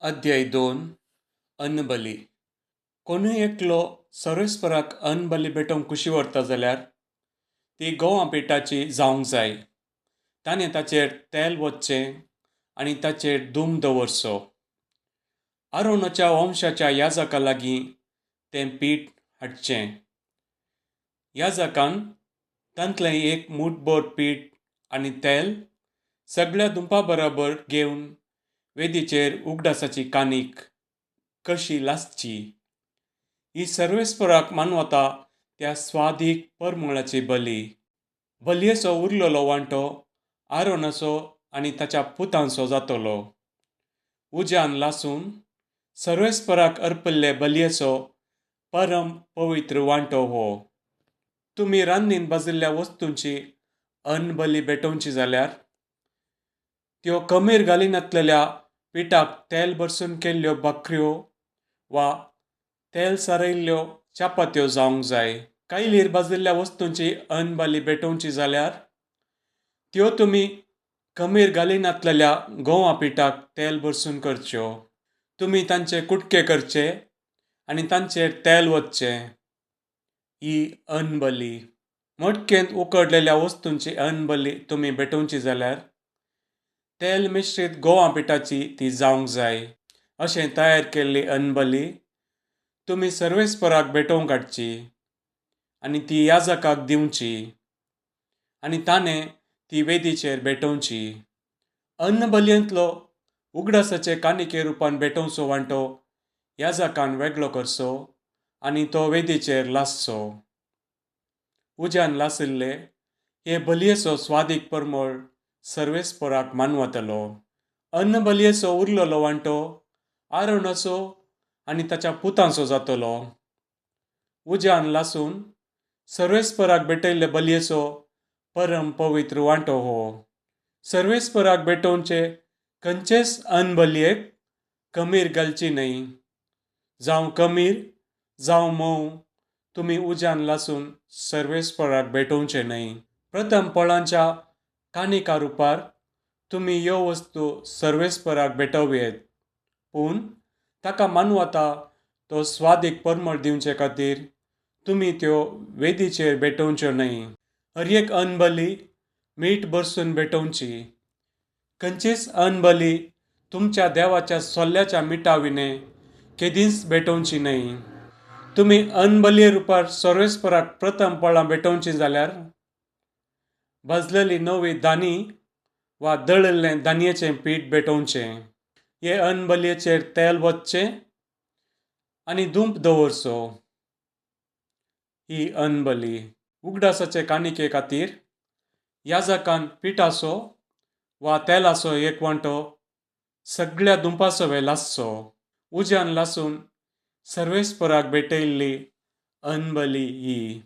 अध्याय 2 अन्नबली. कोणूय एकलो सर्वेस्पराक अन्नबली भेटोवंक कुशी व्हरता जाल्यार ती गोवा पिठाची जावंक जाय. ताणें ताचेर तेल वचचें आनी ताचेर धूम दवरचो. आरोनाच्या वंशाच्या याजका लागीं तें पीठ हाडचें. याजकान तांतलें एक मूठभर पीठ आनी तेल सगळ्या दुंपा बरोबर घेवन वेदीचेर उगडासाची कानीक कशी लासची. ही सर्वेस्पराक मानवता त्या स्वादीक परमळाची बली. बलयेचो उरलेलो वांटो आरोनाचो आनी ताच्या पुतांचो जातलो. उज्यान लासून सर्वेस्पराक अर्पिल्ले बलयेचो परम पवित्र वांटो हो. तुमी रांदनीन भाजिल्ल्या वस्तूंची अन्नबली भेटोवची जाल्यार त्यो कमीर घालीन घातलेल्या पिठाक तेल भरसून केल्ल्यो भाकऱ्यो वा तेल सारयल्ल्यो चापात्यो जावंक जाय. कायलीर भाजिल्ल्या वस्तूंची अन्नबली भेटोवची जाल्यार त्यो तुमी कमीर घालीन घातलेल्या गोवा पिठाक तेल भरसून करच्यो. तुमी तांचे कुटके करचे आनी तांचेर तेल वचचें. ही अन्नबली. मडकेंत उकडलेल्या वस्तूंची अन्नबली तुमी भेटोवची जाल्यार तेल मिश्रीत गोवा पिठाची ती जावंक जाय. अशें तयार केल्ली अन्नबली तुमी सर्वेस्पराक भेटोवंक हाडची आनी ती याजकाक दिवची आनी ताणें ती वेदीचेर भेटोवची. अन्नबलयेंतलो उगडासाचे कानिके रुपान भेटोवचो वांटो याजकान वेगळो करचो आनी तो वेदीचेर लासचो. उज्यान लासिल्ले हे बलयेचो स्वादीक परमळ सर्वेस्पराक मानवतलो. अन्नबलयेचो उरलेलो वांटो आरोनाचो आनी ताच्या पुतांचो जातलो. उज्यान लासून सर्वेस्पराक भेटयल्ले बलयेचो परम पवित्र वांटो हो. सर्वेस्पराक भेटोवचे खंयचेच अन्नबलयेक कमीर घालची न्हय. जावं कमीर जावं मोव तुमी उज्यान लासून सर्वेस्पराक भेटोवचे न्हय. प्रथम फळांच्या कानिका रुपार तुमी ह्यो वस्तू सर्वेस्पराक भेटोवयेत, पूण ताका मानवता तो स्वादीक परमळ दिवचे खातीर तुमी त्यो वेदीचेर भेटोवच्यो न्हय. हर एक अन्नबली मीठ भरसून भेटोवची. खंयचीच अन्नबली तुमच्या देवाच्या सोल्ल्याच्या मिठा विणे केदींच भेटोवची न्हय. तुमी अन्नबलये रुपार सर्वेस्पराक प्रथम फळां भेटोवची जाल्यार भाजलेली नवी दाणी वा दळिल्लें दानयेचें पीठ भेटोवचें. हे अन्नबलयेचेर तेल वचचें आनी धूप दवरचो. ही अन्नबली. उगडासाचे कानिके खातीर याजकान पिठाचो वा तेलाचो एक वांटो सगळ्या दुंपा सवे लासचो. उज्यान लासून सर्वेस्पराक भेटयल्ली अन्नबली ही.